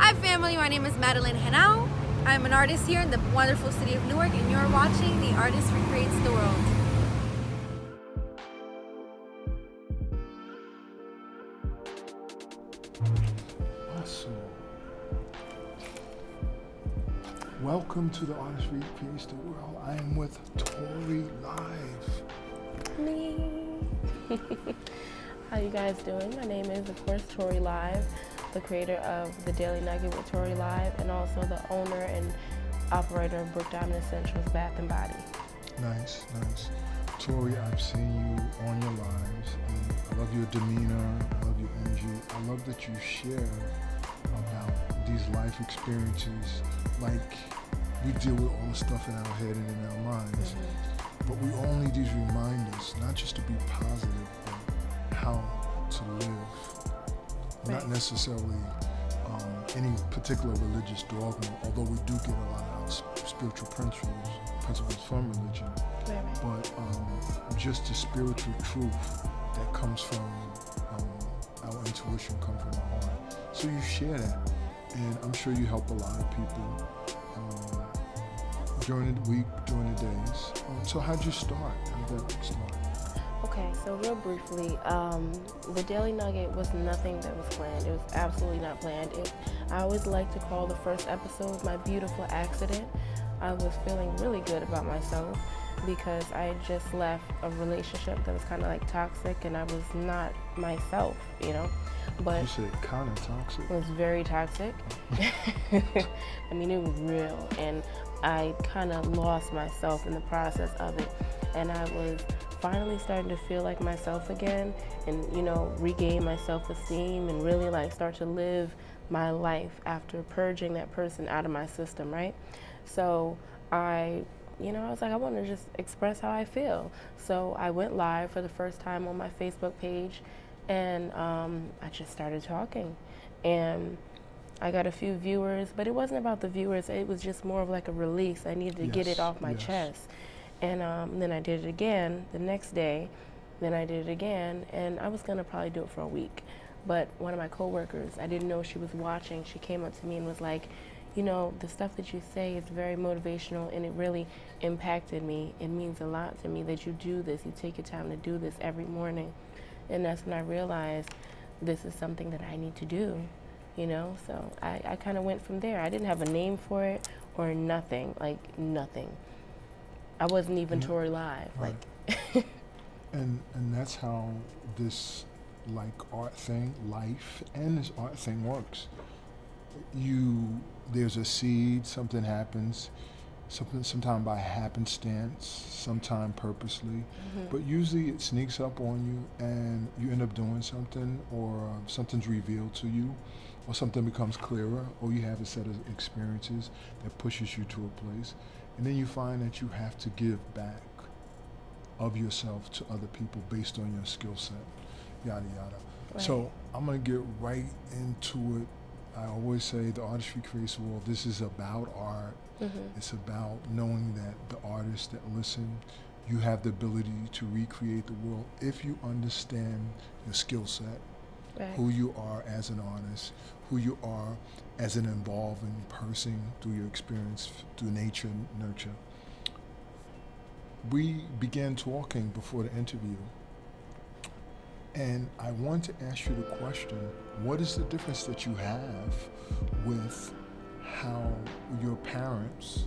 Hi family, my name is Madeline Henao. I'm an artist here in the wonderful city of Newark, and you're watching The Artist Recreates the World. Awesome. Welcome to The Artist Recreates the World. I am with Tori Live. Me. How you guys doing? My name is, of course, Tori Live, the creator of the Daily Nugget with Tori Live, and also the owner and operator of Brook Diamond Essentials Bath and Body. Nice. Tori, I've seen you on your lives, and I love your demeanor, I love your energy. I love that you share about these life experiences. Like, we deal with all the stuff in our head and in our minds, but we all need these reminders, not just to be positive, but how to live. Right. Not necessarily any particular religious dogma, although we do get a lot of spiritual principles from religion, Right. but just the spiritual truth that comes from our intuition, comes from our heart. So you share that, and I'm sure you help a lot of people during the week, during the days. So how'd you start? How did that start? Okay, so real briefly, the Daily Nugget was nothing that was planned. It was absolutely not planned. I always like to call the first episode my beautiful accident. I was feeling really good about myself because I had just left a relationship that was kind of like toxic, and I was not myself, you know. But You said kind of toxic. it was very toxic. I mean, it was real, and I kind of lost myself in the process of it, and I was finally starting to feel like myself again, and regain my self-esteem and really like start to live my life after purging that person out of my system, right? So I was like, I want to just express how I feel. So I went live for the first time on my Facebook page, and I just started talking, and I got a few viewers, but it wasn't about the viewers. It was just more of like a release. I needed to get it off my chest. And then I did it again the next day. Then I did it again, and I was gonna probably do it for a week. But one of my coworkers, I didn't know she was watching. She came up to me and was like, the stuff that you say is very motivational, and it really impacted me. It means a lot to me that you do this. You take your time to do this every morning. And that's when I realized this is something that I need to do, So I kind of went from there. I didn't have a name for it or nothing, like nothing. I wasn't even Tori Live, right. like. And that's how this art thing, life, and this art thing works. There's a seed, something happens, sometime by happenstance, sometime purposely, but usually it sneaks up on you and you end up doing something, or something's revealed to you, or something becomes clearer, or you have a set of experiences that pushes you to a place, and then you find that you have to give back of yourself to other people based on your skill set, yada yada. Right. So I'm gonna get right into it. I always say the artist recreates the world. This is about art. It's about knowing that the artists that listen, you have the ability to recreate the world if you understand your skill set, Right. who you are as an artist, who you are as an evolving person through your experience, through nature, nurture. We began talking before the interview, and I want to ask you the question, what is the difference that you have with how your parents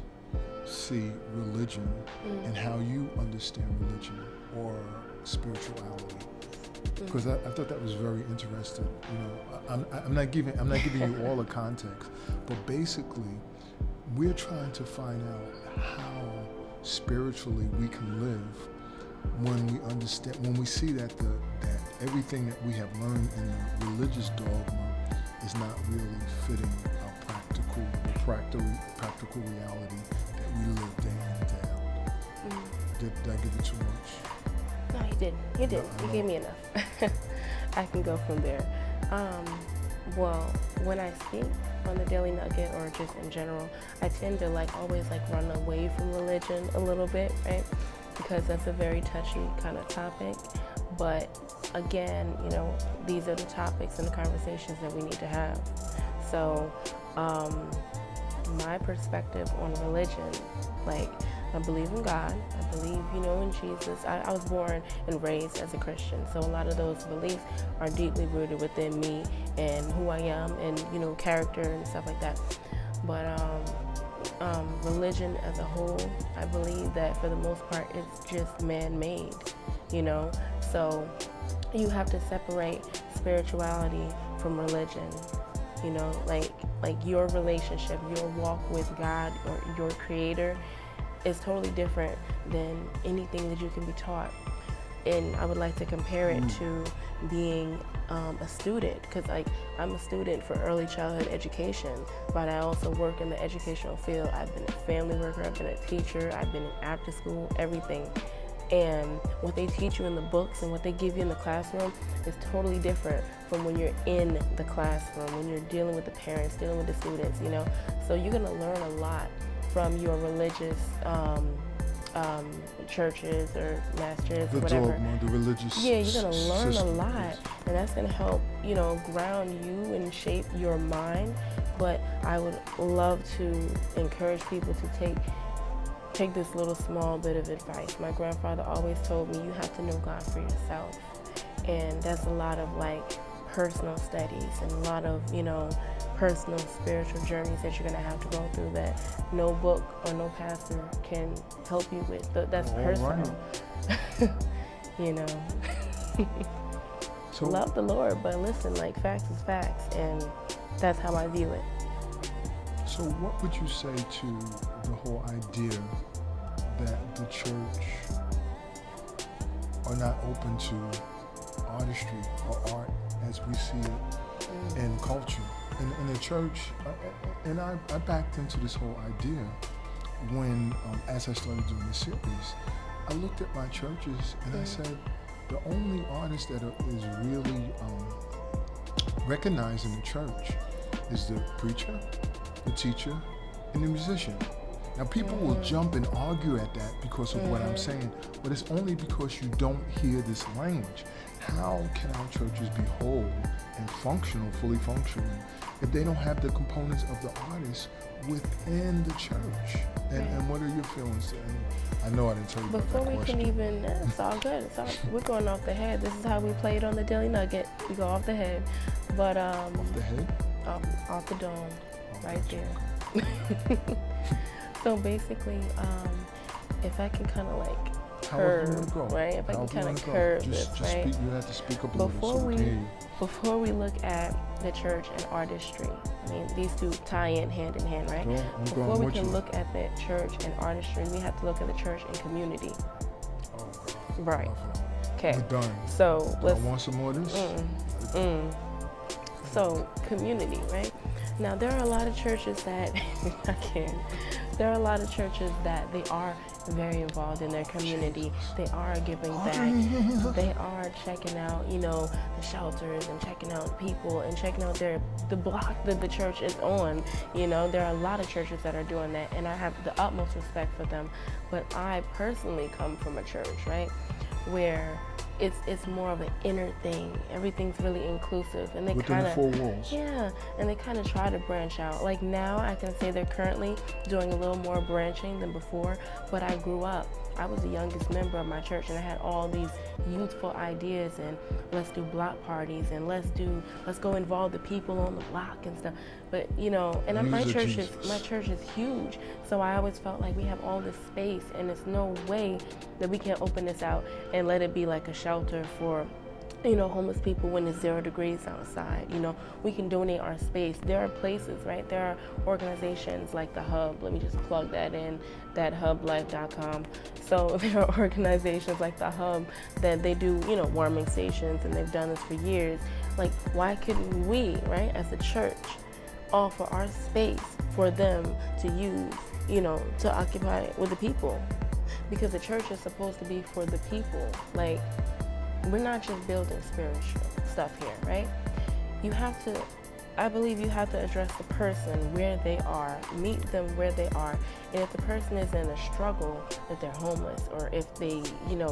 see religion and how you understand religion or spirituality? Because I thought that was very interesting. I'm not giving you all the context, but basically, we're trying to find out how spiritually we can live when we understand, when we see that everything that we have learned in the religious dogma is not really fitting our practical reality that we live day in and day out. Did I give you too much? No, you didn't. You gave me enough. I can go from there. Well, when I speak on the Daily Nugget or just in general, I tend to always run away from religion a little bit, right? Because that's a very touchy kind of topic. But again, these are the topics and the conversations that we need to have. So um, my perspective on religion, like, I believe in God. I believe, in Jesus. I was born and raised as a Christian, so a lot of those beliefs are deeply rooted within me and who I am, and character and stuff like that. But religion as a whole, I believe that for the most part, it's just man-made. So you have to separate spirituality from religion. Like your relationship, your walk with God or your Creator is totally different than anything that you can be taught. And I would like to compare it to being a student, because I'm a student for early childhood education, but I also work in the educational field. I've been a family worker, I've been a teacher, I've been in after school, everything. And what they teach you in the books and what they give you in the classroom is totally different from when you're in the classroom, when you're dealing with the parents, dealing with the students, So you're gonna learn a lot from your religious churches or masters or whatever. Dogma, the religious you're gonna learn system, a lot, yes. and that's gonna help, ground you and shape your mind. But I would love to encourage people to take this little small bit of advice. My grandfather always told me, you have to know God for yourself. And that's a lot of personal studies and a lot of, personal spiritual journeys that you're gonna have to go through that no book or no pastor can help you with. That's All personal. Right. So, love the Lord, but listen, facts is facts, and that's how I view it. So what would you say to the whole idea that the church are not open to artistry or art as we see it in culture? In the church, and I backed into this whole idea when, as I started doing this series, I looked at my churches and I said, the only artist that is really recognized in the church is the preacher, the teacher, and the musician. Now people will jump and argue at that because of what I'm saying, but it's only because you don't hear this language. How can our churches be whole and functional, fully functional, if they don't have the components of the artist within the church? And what are your feelings? And I know I didn't tell you about Before that we question. can even, it's all good. We're going off the head. This is how we play it on the Daily Nugget. We go off the head, but Off the head? off the dome, right there. So basically, if I can kind of However you curve, wanna go. right? If I can However you kind wanna of go. curve Just this, right? You have to speak up a little so we can hear you. Before we look at the church and artistry, I mean, these two tie in hand, right? Go, I'm Before going we with can you. look at the church and artistry, we have to look at the church and community. Oh, Right. Okay. we're done. So I let's. want some more of this? So community, right? Now there are a lot of churches that There are a lot of churches that they are very involved in their community. They are giving back. They are checking out, the shelters and checking out people and checking out the block that the church is on. There are a lot of churches that are doing that, and I have the utmost respect for them. But I personally come from a church, right, where it's more of an inner thing. Everything's really inclusive, and they Within kind the of four walls. and they kind of try to branch out. Like now, I can say they're currently doing a little more branching than before. But I grew up. I was the youngest member of my church, and I had all these youthful ideas, and let's do block parties, and let's go involve the people on the block and stuff. But and my church is huge, so I always felt like we have all this space, and there's no way that we can open this out and let it be like a shelter for homeless people when it's 0 degrees outside. We can donate our space. There are places, right? There are organizations like the Hub. Let me just plug that in, that hublife.com. So there are organizations like the Hub that they do, warming stations, and they've done this for years. Like, why couldn't we, right, as a church, offer our space for them to use, to occupy with the people? Because the church is supposed to be for the people. Like, we're not just building spiritual stuff here, right? You have to I believe you have to address the person where they are, meet them where they are. And if the person is in a struggle, if they're homeless, or if they,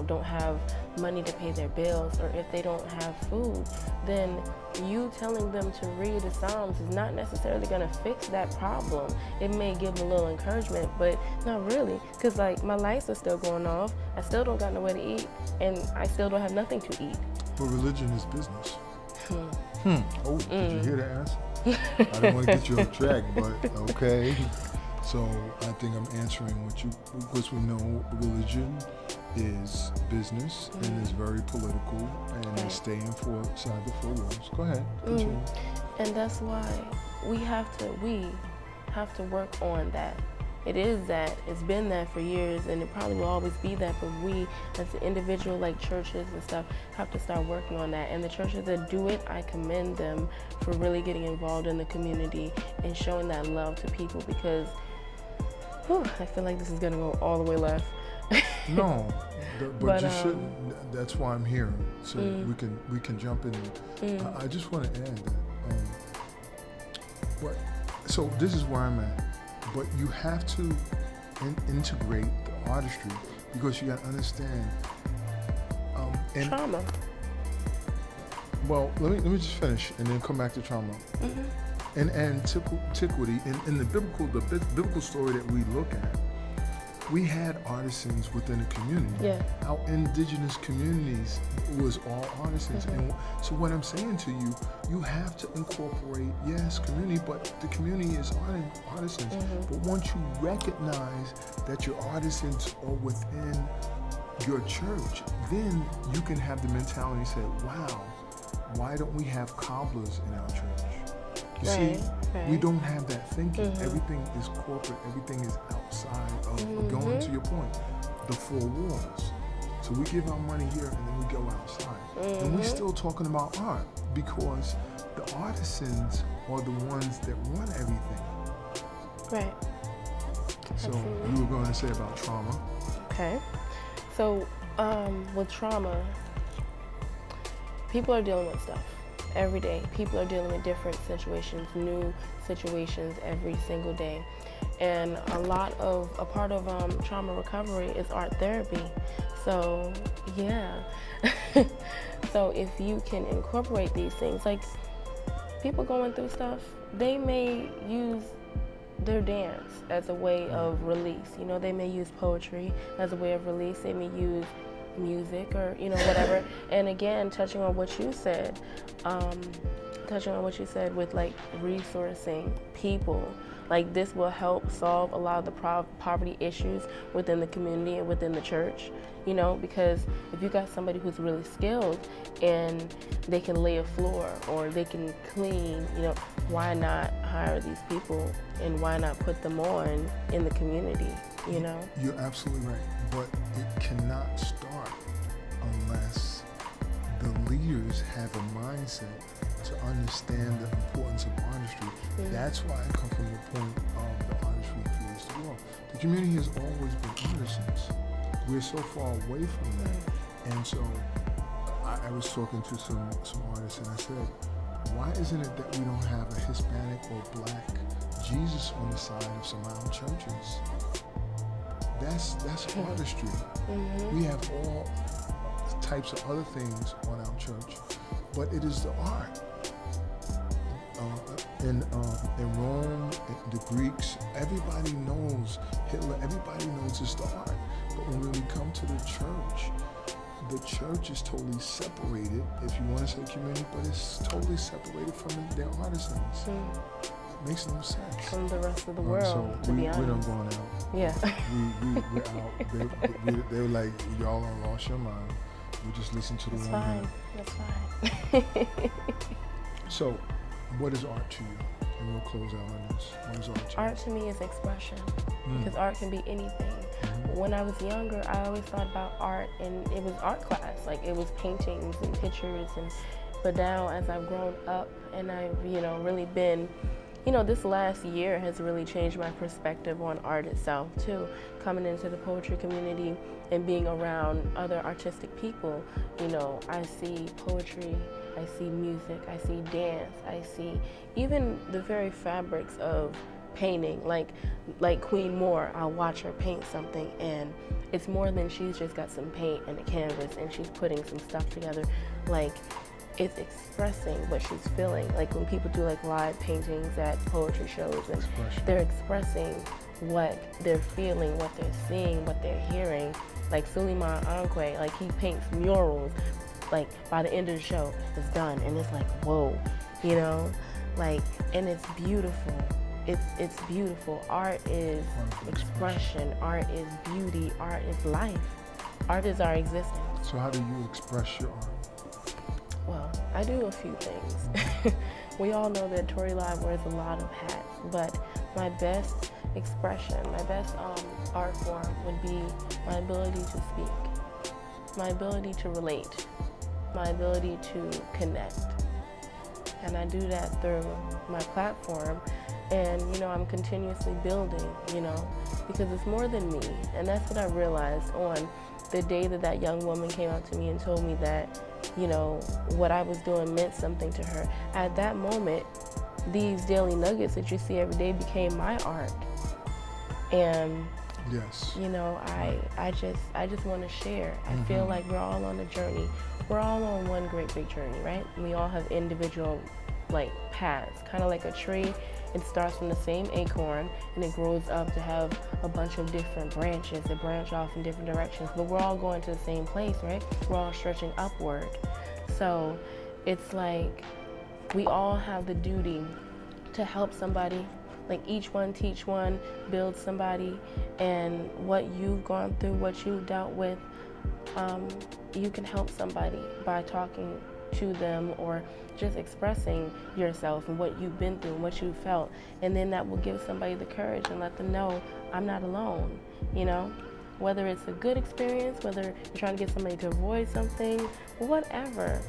don't have money to pay their bills, or if they don't have food, then you telling them to read the Psalms is not necessarily going to fix that problem. It may give them a little encouragement, but not really. Because, like, my lights are still going off. I still don't got nowhere to eat, and I still don't have nothing to eat. But religion is business. Oh, did you hear the answer? I don't want to get you off track, but okay. So I think I'm answering what you, because we know religion is business and is very political and is staying for inside the four walls. Go ahead, continue. And that's why we have to work on that. It is that. It's been that for years, and it probably will always be that, but we, as an individual, like churches and stuff, have to start working on that. And the churches that do it, I commend them for really getting involved in the community and showing that love to people, because I feel like this is going to go all the way left. No, but you shouldn't. That's why I'm here, so we can jump in. I just want to add that. So this is where I'm at. But you have to integrate the artistry, because you got to understand. Trauma. Well, let me just finish and then come back to trauma. And antiquity in the biblical story that we look at. We had artisans within the community. Yeah. Our indigenous communities was all artisans. And so what I'm saying to you, you have to incorporate, yes, community, but the community is artisans. But once you recognize that your artisans are within your church, then you can have the mentality say, wow, why don't we have cobblers in our church? You see, we don't have that thinking. Everything is corporate. Everything is outside of, going to your point, the four walls. So we give our money here and then we go outside. And we're still talking about art, because the artisans are the ones that run everything. Right. So Absolutely. you were going to say about trauma. Okay. So with trauma, people are dealing with stuff. Every day, people are dealing with different situations, new situations every single day. And a part of trauma recovery is art therapy. So, yeah. So if you can incorporate these things, like people going through stuff, they may use their dance as a way of release. They may use poetry as a way of release. They may use music or whatever. And again, touching on what you said with like resourcing people, like this will help solve a lot of the poverty issues within the community and within the church, because if you got somebody who's really skilled and they can lay a floor or they can clean, why not hire these people and why not put them on in the community? You're absolutely right, but it cannot start unless the leaders have a mindset to understand the importance of artistry. That's why I come from the point of the artistry creates the world. The community has always been artisans. We're so far away from that. And so I was talking to some artists and I said, why isn't it that we don't have a Hispanic or Black Jesus on the side of some of our churches? That's artistry. We have all types of other things on our church, but it is the art. In Rome, the Greeks, everybody knows Hitler, everybody knows it's the art. But when we come to the church is totally separated, if you want to say community, but it's totally separated from their artisans. It makes no sense. From the rest of the world, to be honest. We done gone out. Yeah. We're out. They were like, y'all done lost your mind. We just listen to the one. That's fine. So, what is art to you? And we'll close out on this. What is art to you? Art to me is expression, because art can be anything. When I was younger, I always thought about art, and it was art class. Like, it was paintings and pictures, but now as I've grown up and I've, really been, this last year has really changed my perspective on art itself too. Coming into the poetry community and being around other artistic people, I see poetry I see music, I see dance, I see even the very fabrics of painting. Like Queen Moore, I'll watch her paint something, and it's more than she's just got some paint and a canvas and she's putting some stuff together. Like, it's expressing what she's feeling. Like when people do like live paintings at poetry shows, and they're expressing what they're feeling, what they're seeing, what they're hearing. Like Suleiman Anque, like he paints murals, like by the end of the show it's done, and it's like, whoa, you know, like, and it's beautiful. It's beautiful. Art is expression, art is beauty, art is life, art is our existence. So how do you express your art? Well, I do a few things. We all know that Torilive wears a lot of hats, but my best expression, my best art form would be my ability to speak, my ability to relate, my ability to connect. And I do that through my platform. And, you know, I'm continuously building, you know, because it's more than me. And that's what I realized on the day that that young woman came up to me and told me that, you know, what I was doing meant something to her. At that moment, these daily nuggets that you see every day became my art. And, yes, you know, I just want to share. I feel like we're all on a journey. We're all on one great big journey, right? We all have individual, like, paths, kind of like a tree. It starts from the same acorn and it grows up to have a bunch of different branches that branch off in different directions, but we're all going to the same place, right? We're all stretching upward. So it's like we all have the duty to help somebody, like each one teach one, build somebody, and what you've gone through, what you've dealt with, you can help somebody by talking to them or just expressing yourself and what you've been through and what you felt, and then that will give somebody the courage and let them know I'm not alone, you know, whether it's a good experience, whether you're trying to get somebody to avoid something, whatever,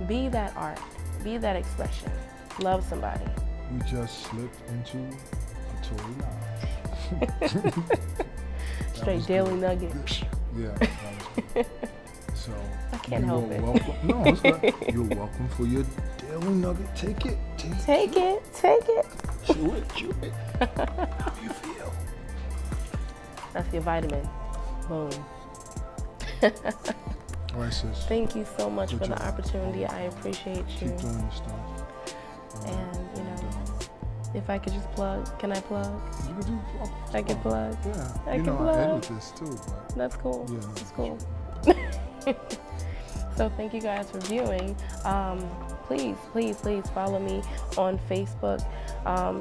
be that art, be that expression, love somebody. We just slipped into a Tori Live. Straight Daily Nugget. Yeah, that was good. So I can't help it. Welcome. No, it's good. You're welcome for your Daily Nugget. Take it. Take it. Chew it. How you feel? That's your vitamin. Boom. All right, sis. Thank you so much Good for job. the opportunity. I appreciate you. Keep doing your stuff. And, you know, if I could just plug, can I plug? You can do. I can plug. Yeah. I you can know, plug. I edit this too, but That's cool. yeah, That's cool. So thank you guys for viewing. Please follow me on Facebook.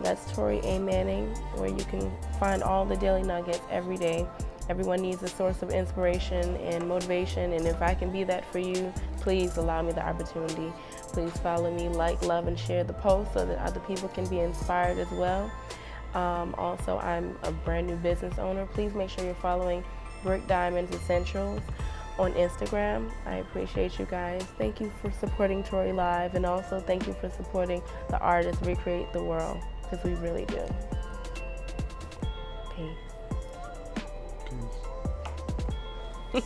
That's Tori A Manning, where you can find all the daily nuggets every day. Everyone needs a source of inspiration and motivation, and if I can be that for you, please allow me the opportunity. Please follow me, like, love, and share the post so that other people can be inspired as well. Also, I'm a brand new business owner. Please make sure you're following Brick Diamonds Essentials on Instagram. I appreciate you guys. Thank you for supporting Torilive, and also thank you for supporting the artists recreate the world, because we really do. Peace. peace.